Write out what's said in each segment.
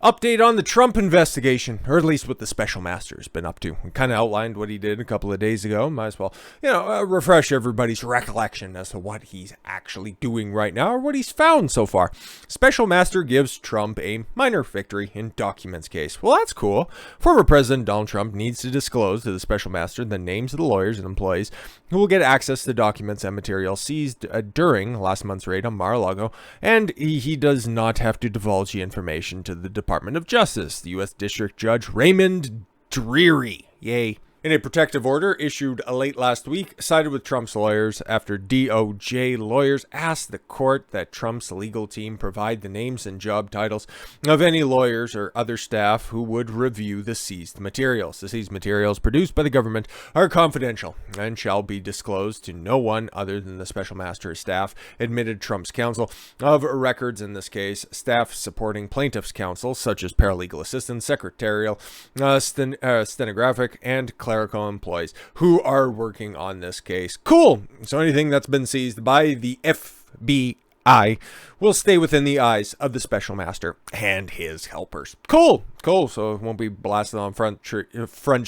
Update on the Trump investigation, or at least what the special master's been up to. We kind of outlined what he did a couple of days ago. Might as well, refresh everybody's recollection as to what he's actually doing right now, or what he's found so far. Special master gives Trump a minor victory in documents case. Well, that's cool. Former President Donald Trump needs to disclose to the special master the names of the lawyers and employees who will get access to documents and material seized during last month's raid on Mar-a-Lago, and he does not have to divulge the information to the Department of Justice, the U.S. District Judge Raymond Dearie. Yay. In a protective order issued late last week, sided with Trump's lawyers after DOJ lawyers asked the court that Trump's legal team provide the names and job titles of any lawyers or other staff who would review the seized materials. The seized materials produced by the government are confidential and shall be disclosed to no one other than the special master's staff, admitted Trump's counsel of records in this case, staff supporting plaintiff's counsel, such as paralegal assistants, secretarial, stenographic, and clerical employees who are working on this case. Cool. So anything that's been seized by the FBI will stay within the eyes of the special master and his helpers. Cool. So it won't be blasted on front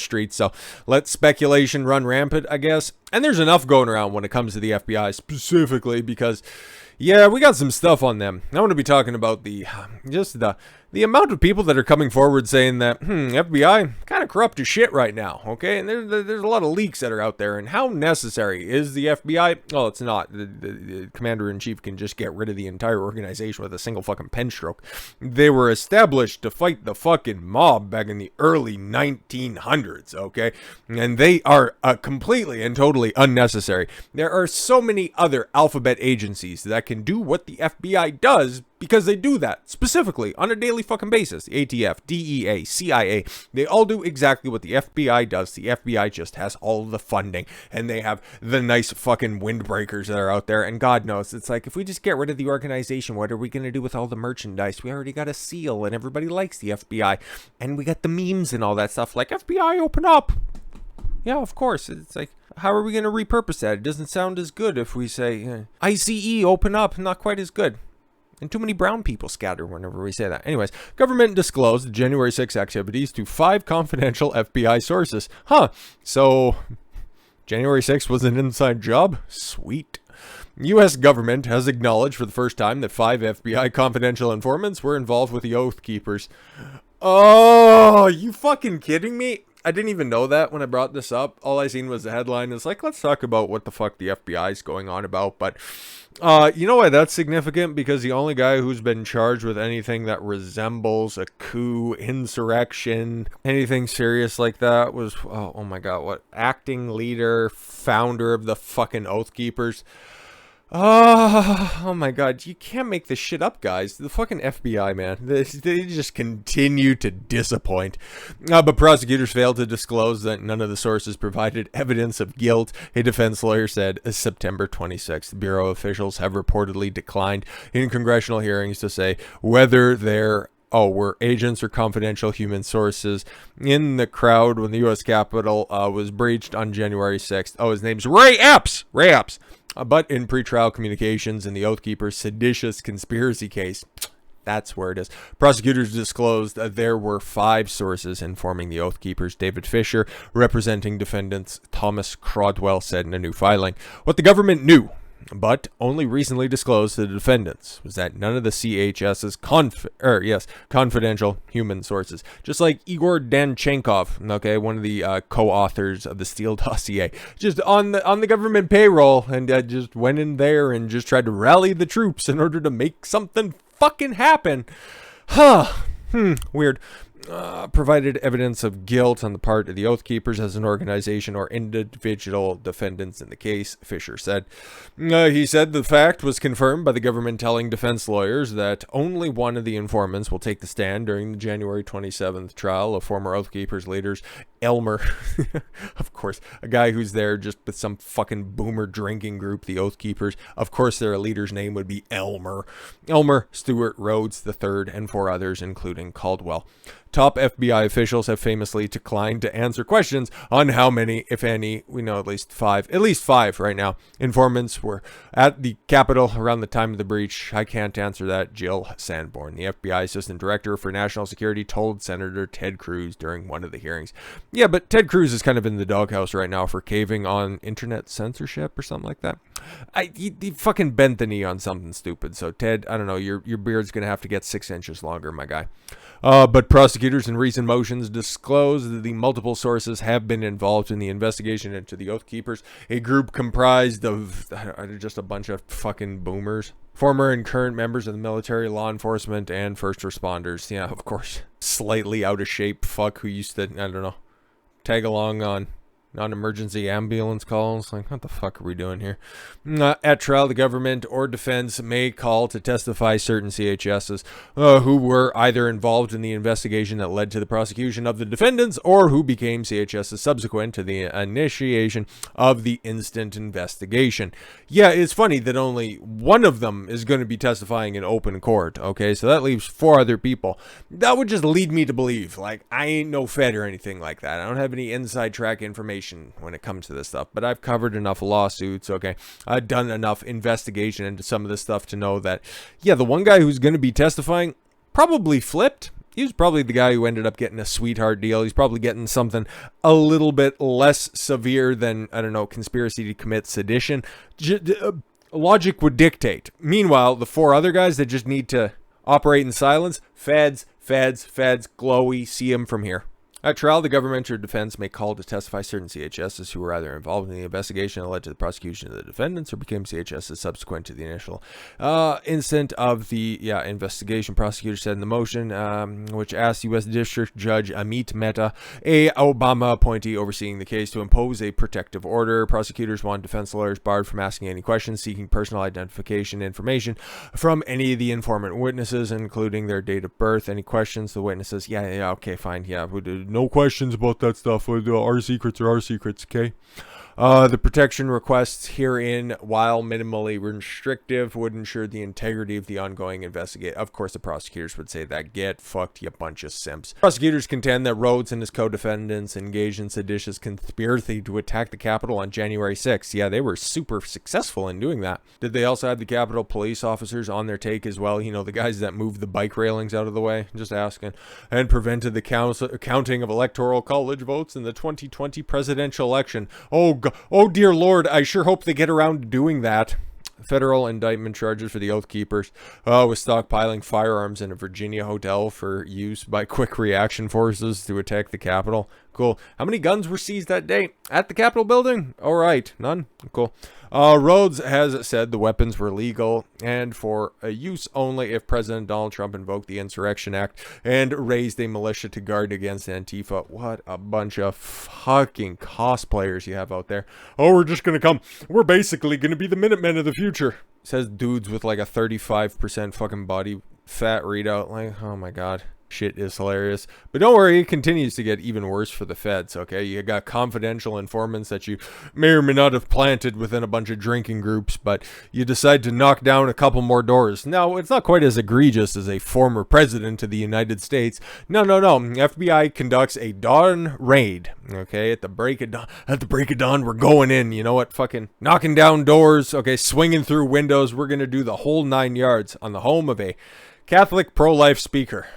streets. So let speculation run rampant, I guess. And there's enough going around when it comes to the FBI specifically because, yeah, we got some stuff on them. I want to be talking about the amount of people that are coming forward saying that, FBI kind of corrupt as shit right now, okay? And there's a lot of leaks that are out there. And how necessary is the FBI? Well, it's not. The commander-in-chief can just get rid of the entire organization with a single fucking pen stroke. They were established to fight the fucking mob back in the early 1900s, okay? And they are completely and totally unnecessary. There are so many other alphabet agencies that can do what the FBI does because they do that specifically on a daily fucking basis. ATF, DEA, CIA, they all do exactly what the FBI does. The FBI just has all the funding and they have the nice fucking windbreakers that are out there. And God knows, it's like, if we just get rid of the organization, what are we going to do with all the merchandise? We already got a seal and everybody likes the FBI. And we got the memes and all that stuff like FBI open up. Yeah, of course. It's like, how are we going to repurpose that? It doesn't sound as good if we say ICE open up. Not quite as good. And too many brown people scatter whenever we say that. Anyways, government disclosed January 6 activities to 5 confidential FBI sources. So January 6 was an inside job? Sweet. U.S. government has acknowledged for the first time that 5 FBI confidential informants were involved with the Oathkeepers. Oh, you fucking kidding me? I didn't even know that when I brought this up. All I seen was the headline. It's like, let's talk about what the fuck the FBI is going on about. But you know why that's significant? Because the only guy who's been charged with anything that resembles a coup, insurrection, anything serious like that was, oh my God, what? Acting leader, founder of the fucking Oathkeepers. Oh my God, you can't make this shit up, guys. The fucking FBI, man, they just continue to disappoint. But prosecutors failed to disclose that none of the sources provided evidence of guilt, a defense lawyer said September 26th. Bureau officials have reportedly declined in congressional hearings to say whether there were agents or confidential human sources in the crowd when the U.S. Capitol was breached on January 6th. Oh, his name's Ray Epps. But in pretrial communications in the Oathkeepers seditious conspiracy case, that's where it is. Prosecutors disclosed that there were 5 sources informing the Oathkeepers. David Fisher, representing defendants Thomas Crodwell, said in a new filing. What the government knew, but only recently disclosed to the defendants, was that none of the CHS's confidential human sources, just like Igor Danchenko, okay, one of the co-authors of the Steele dossier, just on the government payroll, and just went in there and just tried to rally the troops in order to make something fucking happen. Weird. Provided evidence of guilt on the part of the Oathkeepers as an organization or individual defendants in the case, Fisher said. He said the fact was confirmed by the government telling defense lawyers that only one of the informants will take the stand during the January 27th trial of former Oathkeepers leaders Elmer. Of course, a guy who's there just with some fucking boomer drinking group, the Oathkeepers. Of course, their leader's name would be Elmer. Elmer, Stewart, Rhodes III, and 4 others, including Caldwell. Top FBI officials have famously declined to answer questions on how many, if any, we know at least five right now, informants were at the Capitol around the time of the breach. I can't answer that. Jill Sanborn, the FBI Assistant Director for National Security, told Senator Ted Cruz during one of the hearings. Yeah, but Ted Cruz is kind of in the doghouse right now for caving on internet censorship or something like that. He fucking bent the knee on something stupid. So Ted, I don't know, your beard's going to have to get 6 inches longer, my guy. But prosecutors in recent motions disclosed that the multiple sources have been involved in the investigation into the Oathkeepers, a group comprised of just a bunch of fucking boomers, former and current members of the military, law enforcement, and first responders. Yeah, of course, slightly out of shape fuck who used to, I don't know, tag along on non-emergency ambulance calls. Like, what the fuck are we doing here? At trial, the government or defense may call to testify certain CHSs who were either involved in the investigation that led to the prosecution of the defendants or who became CHSs subsequent to the initiation of the instant investigation. Yeah, it's funny that only one of them is going to be testifying in open court, okay? So that leaves 4 other people. That would just lead me to believe, like, I ain't no Fed or anything like that. I don't have any inside track information when it comes to this stuff, but I've covered enough lawsuits, okay? I've done enough investigation into some of this stuff to know that, yeah, the one guy who's going to be testifying probably flipped. He was probably the guy who ended up getting a sweetheart deal. He's probably getting something a little bit less severe than, I don't know, conspiracy to commit sedition. Logic would dictate. Meanwhile, the 4 other guys that just need to operate in silence, feds, glowy, see him from here. At trial, the government or defense may call to testify certain CHSs who were either involved in the investigation that led to the prosecution of the defendants or became CHSs subsequent to the initial instant of the investigation. Prosecutor said in the motion, which asked U.S. District Judge Amit Mehta, a Obama appointee overseeing the case, to impose a protective order. Prosecutors want defense lawyers barred from asking any questions, seeking personal identification information from any of the informant witnesses, including their date of birth. Any questions? The witnesses, okay, fine, we do. No questions about that stuff. Our secrets are our secrets, okay? The protection requests herein, while minimally restrictive, would ensure the integrity of the ongoing investigation. Of course, the prosecutors would say that. Get fucked, you bunch of simps. Prosecutors contend that Rhodes and his co-defendants engaged in seditious conspiracy to attack the Capitol on January 6th. Yeah, they were super successful in doing that. Did they also have the Capitol police officers on their take as well? You know, the guys that moved the bike railings out of the way? Just asking. And prevented the counting of electoral college votes in the 2020 presidential election. Oh dear Lord, I sure hope they get around to doing that. Federal indictment charges for the Oathkeepers with stockpiling firearms in a Virginia hotel for use by quick reaction forces to attack the Capitol. Cool. How many guns were seized that day at the Capitol building? All right, none. Cool. Rhodes has said the weapons were legal and for use only if President Donald Trump invoked the Insurrection Act and raised a militia to guard against Antifa. What a bunch of fucking cosplayers you have out there. Oh, we're just going to come. We're basically going to be the Minutemen of the future. Says dudes with like a 35% fucking body fat readout. Like, oh my God. Shit is hilarious. But don't worry, it continues to get even worse for the feds, okay? You got confidential informants that you may or may not have planted within a bunch of drinking groups, but you decide to knock down a couple more doors. Now, it's not quite as egregious as a former president of the United States. No. FBI conducts a dawn raid, okay? At the break of dawn, we're going in. You know what? Fucking knocking down doors, okay? Swinging through windows. We're going to do the whole 9 yards on the home of a Catholic pro-life speaker.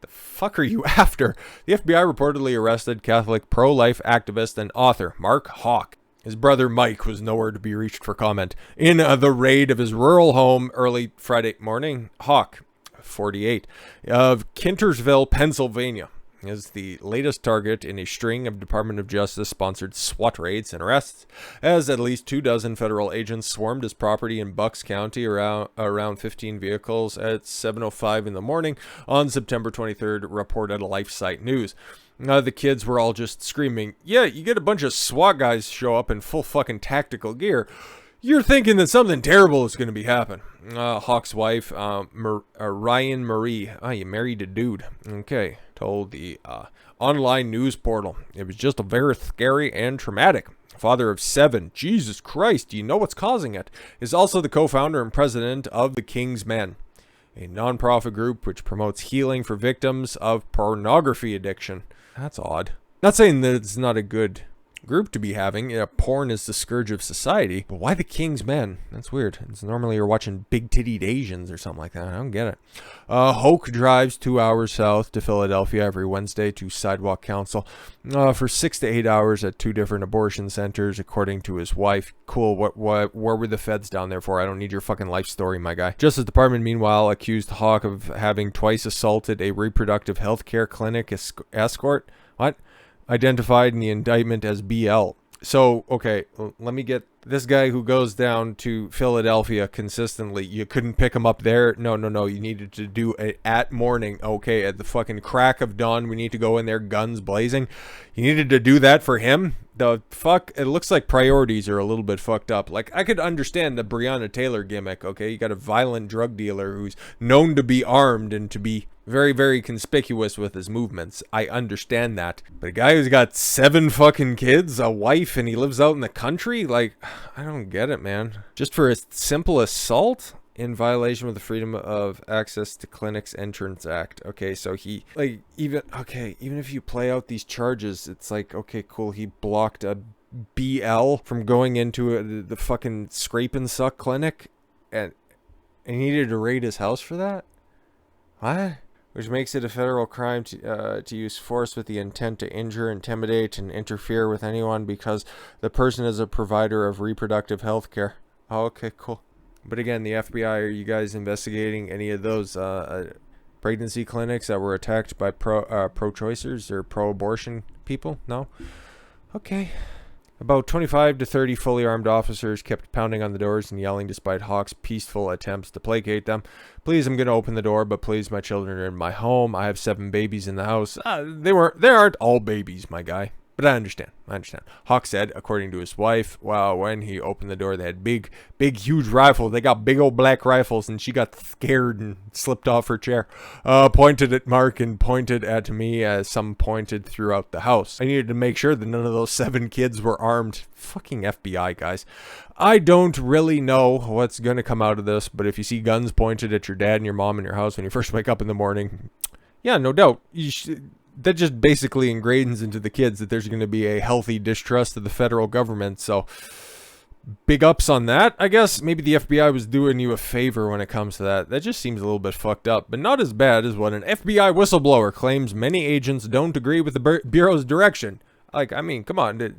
Fuck are you after? The FBI reportedly arrested Catholic pro-life activist and author Mark Houck. His brother Mike was nowhere to be reached for comment. In the raid of his rural home early Friday morning, Houck, 48, of Kintersville, Pennsylvania, is the latest target in a string of Department of Justice sponsored SWAT raids and arrests, as at least 24 federal agents swarmed his property in Bucks County. Around 15 vehicles at 7:05 in the morning on September 23rd, reported LifeSite News. The kids were all just screaming, yeah, you get a bunch of SWAT guys show up in full fucking tactical gear. you're thinking that something terrible is going to be happening. Houck's wife, Ryan Marie, you married a dude. Okay, told the online news portal. It was just a very scary and traumatic. Father of 7. Jesus Christ, do you know what's causing it? Is also the co-founder and president of the King's Men, a non-profit group which promotes healing for victims of pornography addiction. That's odd. Not saying that it's not a good group to be having. Porn is the scourge of society. But why the King's Men? That's weird. It's normally you're watching big-tittied Asians or something like that. I don't get it. Houck drives 2 hours south to Philadelphia every Wednesday to Sidewalk Council for 6 to 8 hours at 2 different abortion centers, according to his wife. Cool. What were the feds down there for? I don't need your fucking life story, my guy. Justice Department, meanwhile, accused Houck of having twice assaulted a reproductive health care clinic escort. What? Identified in the indictment as BL. So, okay, let me get this guy who goes down to Philadelphia consistently. You couldn't pick him up there. No. You needed to do it at morning. Okay, at the fucking crack of dawn, we need to go in there, guns blazing. You needed to do that for him? The fuck? It looks like priorities are a little bit fucked up. Like, I could understand the Breonna Taylor gimmick, okay? You got a violent drug dealer who's known to be armed and to be very, very conspicuous with his movements. I understand that. But a guy who's got 7 fucking kids, a wife, and he lives out in the country? Like, I don't get it, man. Just for a simple assault? In violation of the Freedom of Access to Clinics Entrance Act. Okay, so he, like, even if you play out these charges, it's like, okay, cool, he blocked a BL from going into the fucking scrape and suck clinic, and he needed to raid his house for that? What? Which makes it a federal crime to use force with the intent to injure, intimidate, and interfere with anyone because the person is a provider of reproductive health care. Oh, okay, cool. But again, the FBI, are you guys investigating any of those pregnancy clinics that were attacked by pro-choicers or pro-abortion people? No? Okay. About 25 to 30 fully armed officers kept pounding on the doors and yelling despite Houck's peaceful attempts to placate them. Please, I'm going to open the door, but please, my children are in my home. I have 7 babies in the house. They aren't all babies, my guy. But I understand. Houck said, according to his wife, wow, when he opened the door, they had big, huge rifles. They got big old black rifles, and she got scared and slipped off her chair. Pointed at Mark and pointed at me as some pointed throughout the house. I needed to make sure that none of those 7 kids were armed. Fucking FBI, guys. I don't really know what's going to come out of this, but if you see guns pointed at your dad and your mom in your house when you first wake up in the morning, yeah, no doubt, you should... That just basically ingrains into the kids that there's going to be a healthy distrust of the federal government. So big ups on that. I guess maybe the FBI was doing you a favor when it comes to that. That just seems a little bit fucked up, but not as bad as what an FBI whistleblower claims many agents don't agree with the Bureau's direction. Like, I mean, come on.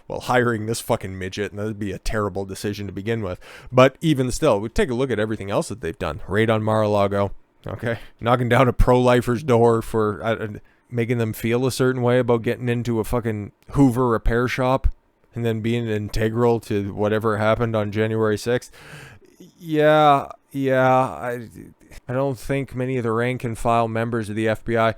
Well, hiring this fucking midget, and that'd be a terrible decision to begin with. But even still, we take a look at everything else that they've done. Raid on Mar-a-Lago. Okay. Knocking down a pro-lifer's door for... making them feel a certain way about getting into a fucking Hoover repair shop and then being integral to whatever happened on January 6th. Yeah, I don't think many of the rank and file members of the FBI,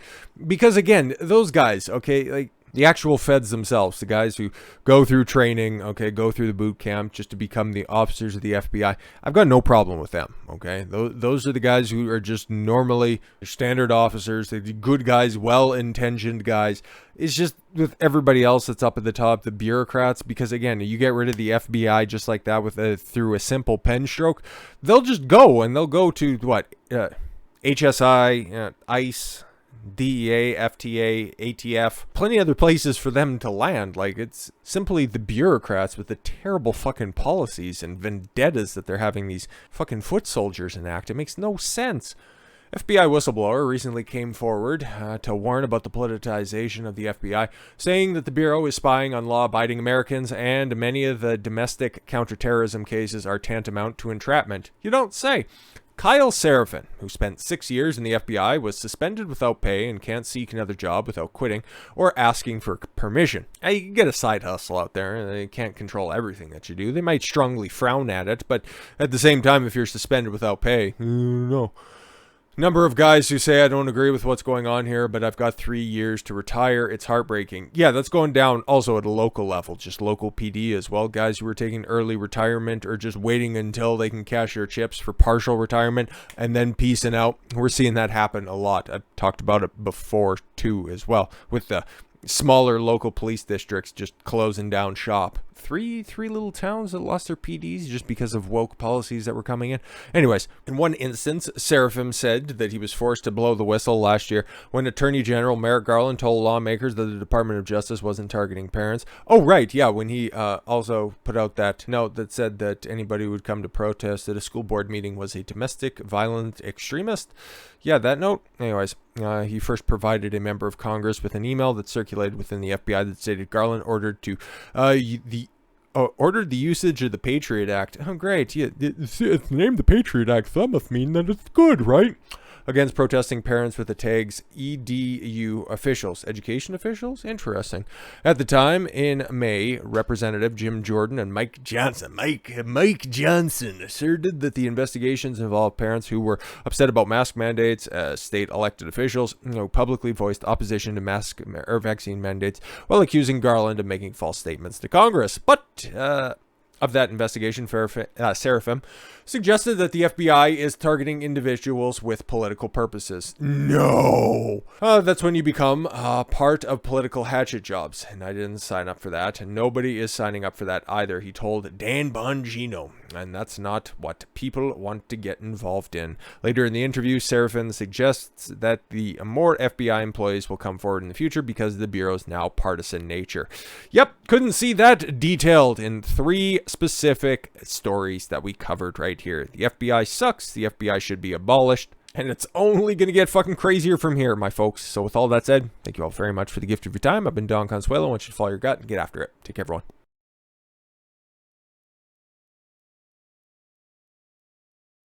because again, those guys, okay, like the actual feds themselves, the guys who go through training, okay, go through the boot camp just to become the officers of the FBI, I've got no problem with them, okay? Those are the guys who are just normally standard officers, they're good guys, well-intentioned guys. It's just with everybody else that's up at the top, the bureaucrats, because again, you get rid of the FBI just like that through a simple pen stroke, they'll just go, and they'll go to, what, HSI, ICE, DEA, FTA, ATF, plenty other places for them to land. Like, it's simply the bureaucrats with the terrible fucking policies and vendettas that they're having these fucking foot soldiers enact. It makes no sense. FBI whistleblower recently came forward to warn about the politicization of the FBI, saying that the Bureau is spying on law-abiding Americans and many of the domestic counterterrorism cases are tantamount to entrapment. You don't say. Kyle Seraphin, who spent 6 years in the FBI, was suspended without pay and can't seek another job without quitting or asking for permission. You can get a side hustle out there, and they can't control everything that you do. They might strongly frown at it, but at the same time, if you're suspended without pay, no. Number of guys who say, I don't agree with what's going on here, but I've got 3 years to retire. It's heartbreaking. Yeah, that's going down also at a local level, just local PD as well. Guys who are taking early retirement or just waiting until they can cash their chips for partial retirement and then peacing out. We're seeing that happen a lot. I've talked about it before too as well, with the smaller local police districts just closing down shop. Three little towns that lost their PDs just because of woke policies that were coming in. Anyways, in one instance, Seraphim said that he was forced to blow the whistle last year when Attorney General Merrick Garland told lawmakers that the Department of Justice wasn't targeting parents. Oh, right, yeah, when he also put out that note that said that anybody who would come to protest at a school board meeting was a domestic violent extremist. Yeah, that note. Anyways, he first provided a member of Congress with an email that circulated within the FBI that stated Garland ordered the usage of the Patriot Act. Oh, great. Yeah, it's named the Patriot Act, so that must mean that it's good, right? Against protesting parents with the tags EDU officials. Education officials? Interesting. At the time, in May, Representative Jim Jordan and Mike Johnson asserted that the investigations involved parents who were upset about mask mandates. State elected officials publicly voiced opposition to mask or vaccine mandates while accusing Garland of making false statements to Congress. But of that investigation, Seraphim suggested that the FBI is targeting individuals with political purposes. No! That's when you become part of political hatchet jobs, and I didn't sign up for that, and nobody is signing up for that either, he told Dan Bongino, and that's not what people want to get involved in. Later in the interview, Seraphim suggests that the more FBI employees will come forward in the future because of the Bureau's now partisan nature. Yep, couldn't see that detailed in 3 specific stories that we covered right here. The FBI sucks, the FBI should be abolished, and it's only going to get fucking crazier from here, my folks. So with all that said, thank you all very much for the gift of your time. I've been Don Consuelo. I want you to follow your gut and get after it. Take care, everyone.